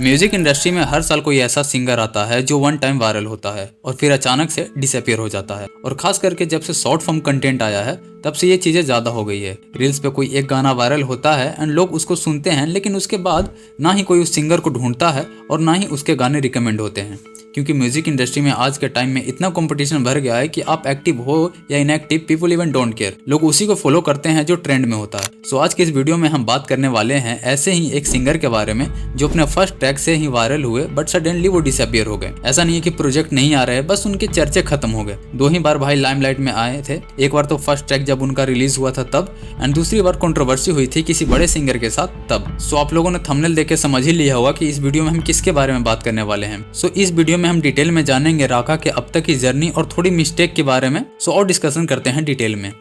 Music industry में हर साल कोई ऐसा सिंगर आता है जो वन टाइम वायरल होता है और फिर अचानक से डिसअपियर हो जाता है। और खास करके जब से शॉर्ट फॉर्म कंटेंट आया है तब से ये चीजें ज्यादा हो गई है। रील्स पे कोई एक गाना वायरल होता है एंड लोग उसको सुनते हैं, लेकिन उसके बाद ना ही कोई उस सिंगर को ढूंढता है और ना ही उसके गाने रिकमेंड होते हैं, क्योंकि म्यूजिक इंडस्ट्री में आज के टाइम में इतना कंपटीशन बढ़ गया है कि आप एक्टिव हो या inactive, people even don't care. लोग उसी को फॉलो करते हैं जो ट्रेंड में होता है। सो आज के इस वीडियो में हम बात करने वाले हैं ऐसे ही एक सिंगर के बारे में जो अपने फर्स्ट ट्रैक से ही वायरल हुए बट सडनली वो डिसअपियर हो गए। ऐसा नहीं है कि प्रोजेक्ट नहीं आ रहे, बस उनके चर्चे खत्म हो गए। दो ही बार भाई लाइमलाइट में आए थे। एक बार तो फर्स्ट ट्रैक जब उनका रिलीज हुआ था तब, एंड दूसरी बार कंट्रोवर्सी हुई थी किसी बड़े सिंगर के साथ तब। सो आप लोगों ने थंबनेल देख के समझ ही लिया होगा कि इस वीडियो में हम किसके बारे में बात करने वाले हैं। सो इस वीडियो में हम डिटेल में जानेंगे राका के अब तक की जर्नी और थोड़ी मिस्टेक के बारे में। सो और डिस्कशन करते हैं डिटेल में।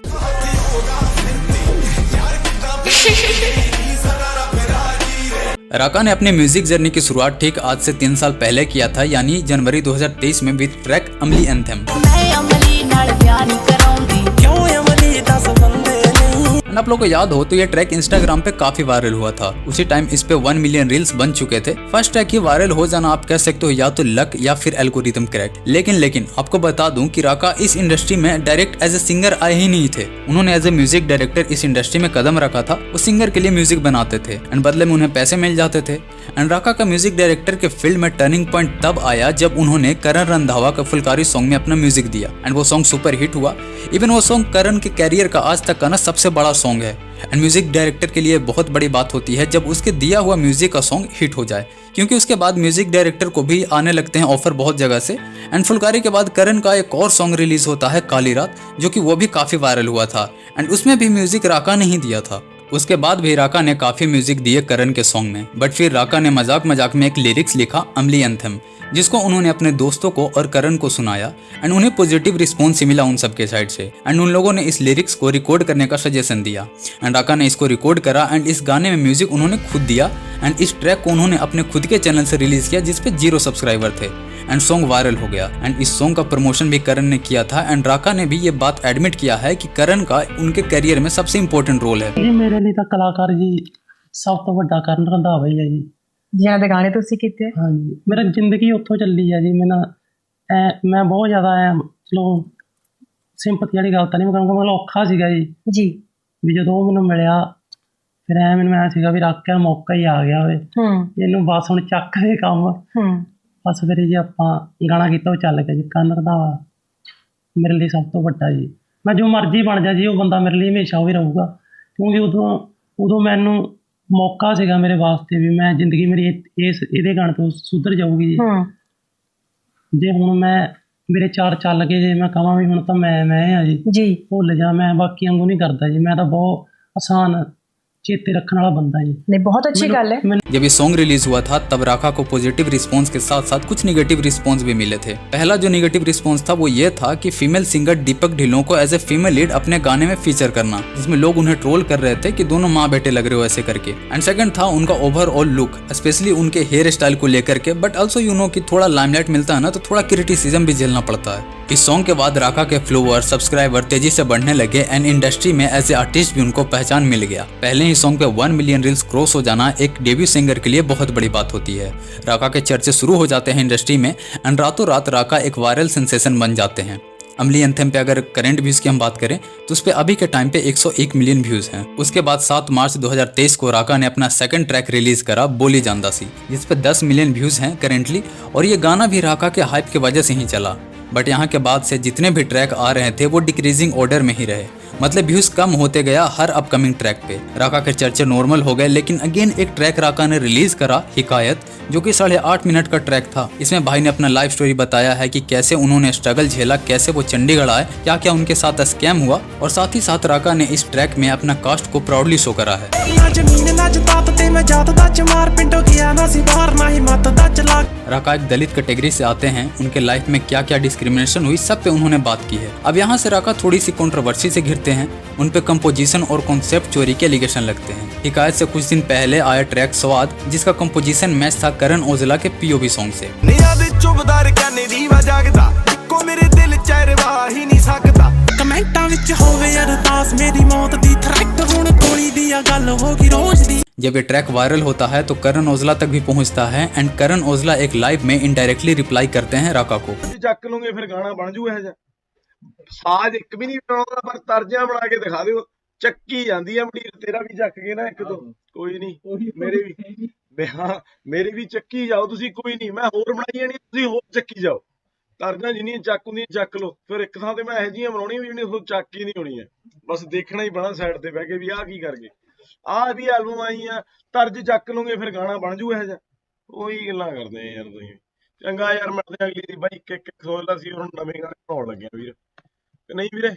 राका ने अपनी म्यूजिक जर्नी की शुरुआत ठीक आज से 3 साल पहले किया था, यानी जनवरी 2023 में विद ट्रैक अमली एंथम। आप लोगों को याद हो तो ये ट्रैक इंस्टाग्राम पे काफी वायरल हुआ था। उसी टाइम इस पे 1 मिलियन रील्स बन चुके थे। फर्स्ट ट्रैक ही वायरल हो जाना आप कह सकते हो या तो लक या फिर एल्गोरिथम क्रैक। लेकिन आपको बता दूं कि राका इस इंडस्ट्री में डायरेक्ट एज ए सिंगर आए ही नहीं थे। उन्होंने एज ए म्यूजिक डायरेक्टर इस इंडस्ट्री में कदम रखा था। वो सिंगर के लिए म्यूजिक बनाते थे एंड बदले में उन्हें पैसे मिल जाते थे। एंड राका का म्यूजिक डायरेक्टर के फील्ड में टर्निंग पॉइंट तब आया जब उन्होंने करण रंधावा का फुलकारी सॉन्ग में अपना म्यूजिक दिया एंड वो सॉन्ग सुपर हिट हुआ। इवन वो सॉन्ग करण के कैरियर का आज तक का ना सबसे बड़ा सॉन्ग है। एंड म्यूजिक डायरेक्टर के लिए बहुत बड़ी बात होती है जब उसके दिया हुआ म्यूजिक का सॉन्ग हिट हो जाए, क्योंकि उसके बाद म्यूजिक डायरेक्टर को भी आने लगते हैं ऑफर बहुत जगह से। एंड फुलकारी के बाद करण का एक और सॉन्ग रिलीज होता है काली रात, जो कि वो भी काफी वायरल हुआ था एंड उसमें भी म्यूजिक राका ने ही दिया था। उसके बाद भी राका ने काफी म्यूजिक दिए करण के सॉन्ग में, बट फिर राका ने मजाक में एक लिरिक्स लिखा अमली एंथम, जिसको उन्होंने अपने दोस्तों को और करण को सुनाया एंड उन्हें पॉजिटिव रिस्पॉन्स मिला उन सबके साइड से। एंड उन लोगों ने इस लिरिक्स को रिकॉर्ड करने का सजेशन दिया एंड राका ने इसको रिकॉर्ड करा एंड इस गाने में म्यूजिक उन्होंने खुद दिया एंड इस ट्रैक को उन्होंने अपने खुद के चैनल से रिलीज किया जिसपे 0 सब्सक्राइबर थे एंड सॉन्ग वायरल हो गया। एंड इस सॉन्ग का प्रमोशन भी करण ने किया था एंड राका ने भी ये बात एडमिट किया है कि करण का उनके करियर में सबसे इंपॉर्टेंट रोल है। जी मेरे लिए तो कलाकार जी सब तो बड़ा करण रंधावा ही है जी, जिन्हों के गाने तुसी कीते। हाँ जी, मेरा जिंदगी उत्थों चली है जी। मैं बहुत ज़्यादा चलो सिंपति वाली गल तो नहीं मैं कहूँगा, मतलब औखा सीगा जी भी जो मैनू मिलिया फिर मैनू ऐ सीगा भी रख मौका ही आ गया होवे इनू बस हुण चक दे काम। बस फिर जी आपां गाना कीता चल गया जी। करण रंधावा मेरे लिए सब तो बड़ा जी। मैं जो मर्जी बन जा जी वो बंदा मेरे लिए हमेशा ही रहूगा, क्योंकि उदों मैनू मौका सीगा मेरे वास्ते भी मैं जिंदगी मेरी इहदे गाने तो सुधर जाऊगी जी। जे हुण मैं मेरे 4 चल गए जे मैं कहां भी हुण तो मैं हाँ जी भुल जा, मैं बाकी वांगू नहीं करता जी। मैं तो बहुत आसान चेते रखने वाला बंदा जी। नहीं, बहुत अच्छी गल है। जब ये सॉन्ग रिलीज हुआ था तब राका को पॉजिटिव रिस्पांस के साथ साथ कुछ निगेटिव रिस्पांस भी मिले थे। पहला जो निगेटिव रिस्पांस था वो ये था कि फीमेल सिंगर दीपक ढिल्लों को एज ए फीमेल लीड अपने गाने में फीचर करना, जिसमें लोग उन्हें ट्रोल कर रहे थे कि दोनों माँ बेटे लग रहे हो ऐसे करके। एंड सेकंड था उनका ओवरऑल लुक, स्पेशली उनके हेयर स्टाइल को लेकर के। बट ऑल्सो यू नो कि थोड़ा लाइमलाइट मिलता है ना तो थोड़ा क्रिटिसिज्म भी झेलना पड़ता है। इस सॉन्ग के बाद राका के फ्लोवर सब्सक्राइबर तेजी से बढ़ने लगे एंड इंडस्ट्री में एज ए आर्टिस्ट भी उनको पहचान मिल गया। पहले ही सॉन्ग पे 1 मिलियन रील्स क्रॉस हो जाना एक डेब्यू सिंगर के लिए बहुत बड़ी बात होती है। राका के चर्चे शुरू हो जाते हैं इंडस्ट्री में एंड रातों रात राका एक वायरल सेंसेशन बन जाते हैं। अमली एंथम पे अगर करंट व्यूज की हम बात करें तो उस पे अभी के टाइम पे 101 मिलियन व्यूज हैं। उसके बाद 7 मार्च 2023 को राका ने अपना सेकंड ट्रैक रिलीज करा बोली जानदासी, जिस पे 10 मिलियन व्यूज हैं करेंटली। और ये गाना भी राका के हाइप की वजह से ही चला। बट यहाँ के बाद से जितने भी ट्रैक आ रहे थे वो डिक्रीजिंग ऑर्डर में ही रहे, मतलब व्यूज कम होते गया हर अपकमिंग ट्रैक पे। राका के चर्चे नॉर्मल हो गए, लेकिन अगेन एक ट्रैक राका ने रिलीज करा हिकायत, जो कि 8.5 मिनट का ट्रैक था। इसमें भाई ने अपना लाइफ स्टोरी बताया है कि कैसे उन्होंने स्ट्रगल झेला, कैसे वो चंडीगढ़ आए, क्या क्या उनके साथ स्कैम हुआ। और साथ ही साथ राका ने इस ट्रैक में अपना कास्ट को प्राउडली शो करा है। राका एक दलित कैटेगरी से आते हैं, उनके लाइफ में क्या क्या डिस्क्रिमिनेशन हुई सब पे उन्होंने बात की है। अब यहाँ से राका थोड़ी सी कंट्रोवर्सी से घिरते हैं, उन पे कंपोजिशन और कॉन्सेप्ट चोरी के एलिगेशन लगते हैं। हिकायत से कुछ दिन पहले आया ट्रैक स्वाद, जिसका कंपोजिशन मैच था करण औजला के पीओवी सॉन्ग से। जब ये ट्रैक वायरल होता है तो करण औजला तक भी पहुंचता है एंड करण औजला एक लाइव में इनडायरेक्टली रिप्लाई करते हैं राका को। ਚੱਕ ਲੂੰਗੇ ਫਿਰ ਗਾਣਾ ਬਣ ਜੂ ਇਹ ਜਿਹਾ ਸਾਜ਼ ਇੱਕ ਵੀ ਨਹੀਂ ਬਣਾਉਂਦਾ ਪਰ ਤਰਜਾ ਬਣਾ ਕੇ ਦਿਖਾ ਦਿਓ ਚੱਕੀ ਜਾਂਦੀ ਆ ਮੰਡੀਰ ਤੇਰਾ ਵੀ ਚੱਕ ਗਏ ਨਾ ਇੱਕ ਤੋਂ ਕੋਈ ਨਹੀਂ ਮੇਰੇ ਵੀ ਚੱਕੀ ਜਾਓ ਤੁਸੀਂ ਕੋਈ ਨਹੀਂ ਮੈਂ ਹੋਰ ਬਣਾਈ ਜਾਣੀ ਤੁਸੀਂ ਹੋਰ ਚੱਕੀ ਜਾਓ ਤਰਜਾਂ ਜਿੰਨੀਆਂ ਚੱਕ ਹੁੰਦੀਆਂ ਚੱਕ ਲਓ ਫਿਰ ਇੱਕ ਥਾਂ ਤੇ ਮੈਂ ਇਹੋ ਜਿਹੀਆਂ ਬਣਾਉਣੀਆਂ ਵੀ ਜਿਹੜੀਆਂ ਤੁਹਾਨੂੰ ਚੱਕ ਹੀ ਨਹੀਂ ਹੋਣੀ ਹੈ ਬਸ ਦੇਖਣਾ ਹੀ ਪੈਣਾ ਸਾਈਡ ਤੇ ਬਹਿ ਕੇ ਵੀ ਆਹ ਕੀ ਕਰ ਗਏ ਆਹ ਵੀ ਐਲਬਮ ਆਈ ਆ ਤਰਜ ਚੱਕ ਲੂੰਗੇ ਫਿਰ ਗਾਣਾ ਬਣ ਜੂ ਇਹ ਜਿਹਾ ਉਹੀ ਗੱਲਾਂ ਕਰਦੇ ਆ ਯਾਰ ਤੁਸੀਂ ਚੰਗਾ यार मिलते अगली दी भाई एक सोचदा सी और नवे गाने बनाउण लगे वीर कि नहीं वीरे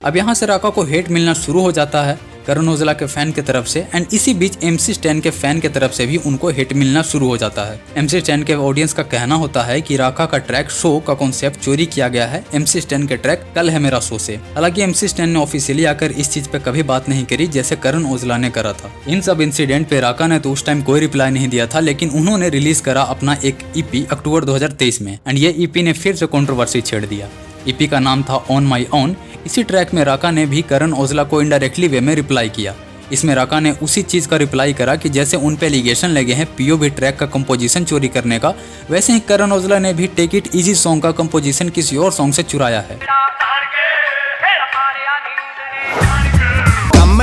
अब यहाँ से राका को हेट मिलना शुरू हो जाता है करण औजला के फैन की तरफ से एंड इसी बीच MC स्टैन के फैन की तरफ से भी उनको हेट मिलना शुरू हो जाता है। MC स्टैन के ऑडियंस का कहना होता है कि राका का ट्रैक शो का कॉन्सेप्ट चोरी किया गया है MC स्टैन के ट्रैक कल है मेरा शो से। हालांकि MC स्टैन ने ऑफिशियली आकर इस चीज पे कभी बात नहीं करी जैसे करण औजला ने करा था। इन सब इंसिडेंट पे राका ने तो उस टाइम कोई रिप्लाई नहीं दिया था, लेकिन उन्होंने रिलीज करा अपना एक EP अक्टूबर 2023 में एंड ये EP ने फिर से कंट्रोवर्सी छेड़ दिया। EP का नाम था ऑन माई ऑन। इसी ट्रैक में राका ने भी करण औजला को इनडायरेक्टली वे में रिप्लाई किया। इसमें राका ने उसी चीज का रिप्लाई करा कि जैसे उन पे एलिगेशन लगे हैं POV ट्रैक का कंपोजिशन चोरी करने का, वैसे ही करण औजला ने भी टेक इट इजी सॉन्ग का कंपोजिशन किसी और सॉन्ग से चुराया है।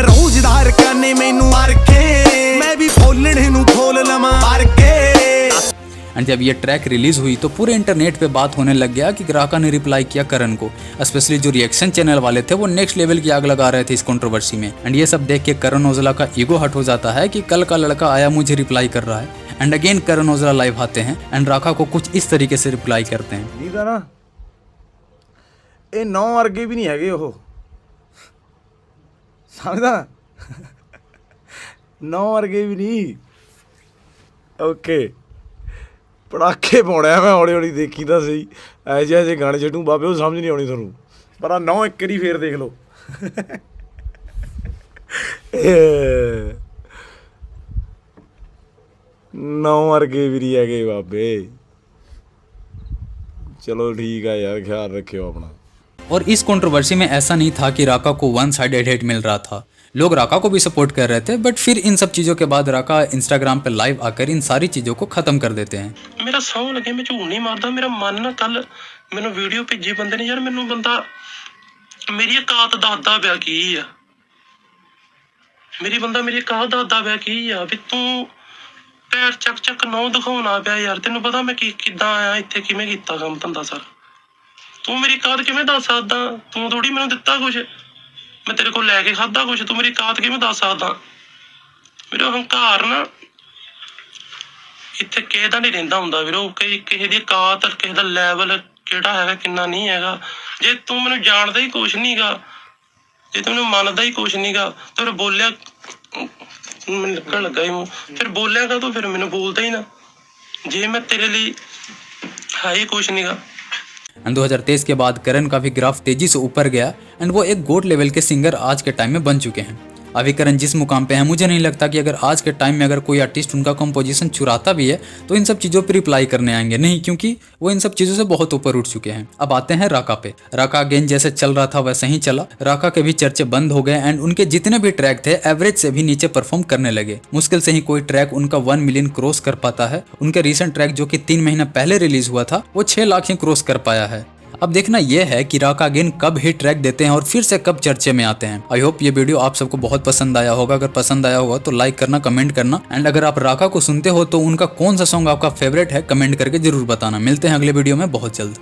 रोजदार करने मैनू मार के मैं भी फोलने नू खोल लवां मार के। एंड जब ये ट्रैक रिलीज हुई तो पूरे इंटरनेट पे बात होने लग गया कि राका ने रिप्लाई किया करण को। स्पेशली जो रिएक्शन चैनल वाले थे वो नेक्स्ट लेवल की आग लगा रहे थे इस कंट्रोवर्सी में। एंड ये सब देख के करण औजला का ईगो हट हो जाता है कि कल का लड़का आया मुझे रिप्लाई कर रहा है। And again Karan Aujla live आते हैं एंड राका को कुछ इस तरीके से रिप्लाई करते हैं। नहीं था ना ये 9 वर्गे भी नहीं है वो समझदा 9 वर्गे भी नहीं। ओके पटाखे पाने मैं हौली हौली देखी तो सही ऐसे ऐसे गाने छटू बाबे वो समझ नहीं आनी थोनू पर 9 एक करी फिर देख लो 9 वर्गे भी नहीं है बाबे। चलो ठीक है यार ख्याल रखियो अपना। और इस कंट्रोवर्सी में ऐसा नहीं था कि राका को वन साइडेड हेट मिल रहा था, लोग राका को भी सपोर्ट कर रहे थे। बट फिर इन सब चीज़ों के बाद राका इंस्टाग्राम पे लाइव आकर इन सारी चीज़ों को ख़त्म कर देते हैं। मेरा सौ लगे मैं झूठ नहीं मारदा, मेरा मन ना कल मैंने वीडियो भेजी बंदे ने यार मैनू बंदा मेरी औकात दसदा पिया की आ मेरी बंदा मेरी औकात दसदा पिया की आ भी तू पैर ਚੱਕ ਚੱਕ ਨੌ ਦਿਖਾਉਣਾ ਪਿਆ ਯਾਰ ਤੈਨੂੰ ਪਤਾ ਮੈਂ ਕਿੱਦਾਂ ਆਇਆ ਇੱਥੇ ਕਿਵੇਂ ਕੀਤਾ ਕੰਮ ਧੰਦਾ ਸਾਰਾ ਤੂੰ ਮੇਰੀ ਔਕਾਤ ਕਿਵੇਂ ਦੱਸ ਸਕਦਾ ਤੂੰ ਥੋੜੀ ਮੈਨੂੰ ਦਿੱਤਾ ਕੁਝ मैं तेरे को लैके खादा कुछ तू मेरी औकात किवें दस सकदा मेरा हंकार ना इत्थे किसे दा नहीं रहिंदा हुंदा वीरो किसे दी औकात किसे दा लैवल किहड़ा हैगा किन्ना नहीं हैगा जे तू मैनूं जाणदा ही कुछ नहीं गा जे तू मैनूं मनदा ही कुछ नहीं गा तो फिर बोलिया मैनूं लगन लगा ही फिर बोलिया का तो फिर मैनूं बोलदा ही ना जे मैं तेरे लिए है ही कुछ नहीं गा। एंड 2023 के बाद करण का भी ग्राफ तेजी से ऊपर गया एंड वो एक गोट लेवल के सिंगर आज के टाइम में बन चुके हैं। अभी करण जिस मुकाम पे है मुझे नहीं लगता कि अगर आज के टाइम में अगर कोई आर्टिस्ट उनका कंपोजिशन चुराता भी है तो इन सब चीज़ों पे रिप्लाई करने आएंगे नहीं, क्योंकि वो इन सब चीज़ों से बहुत ऊपर उठ चुके हैं। अब आते हैं राका पे। राका अगेन जैसे चल रहा था वैसे ही चला। राका के भी चर्चे बंद हो गए एंड उनके जितने भी ट्रैक थे एवरेज से भी नीचे परफॉर्म करने लगे। मुश्किल से ही कोई ट्रैक उनका 1 मिलियन क्रॉस कर पाता है। उनके रिसेंट ट्रैक जो कि 3 महीना पहले रिलीज हुआ था वो 6 लाख ही क्रॉस कर पाया है। अब देखना यह है कि राका अगेन कब हिट ट्रैक देते हैं और फिर से कब चर्चे में आते हैं। आई होप ये वीडियो आप सबको बहुत पसंद आया होगा। अगर पसंद आया होगा तो लाइक करना, कमेंट करना एंड अगर आप राका को सुनते हो तो उनका कौन सा सॉन्ग आपका फेवरेट है कमेंट करके जरूर बताना। मिलते हैं अगले वीडियो में बहुत जल्द।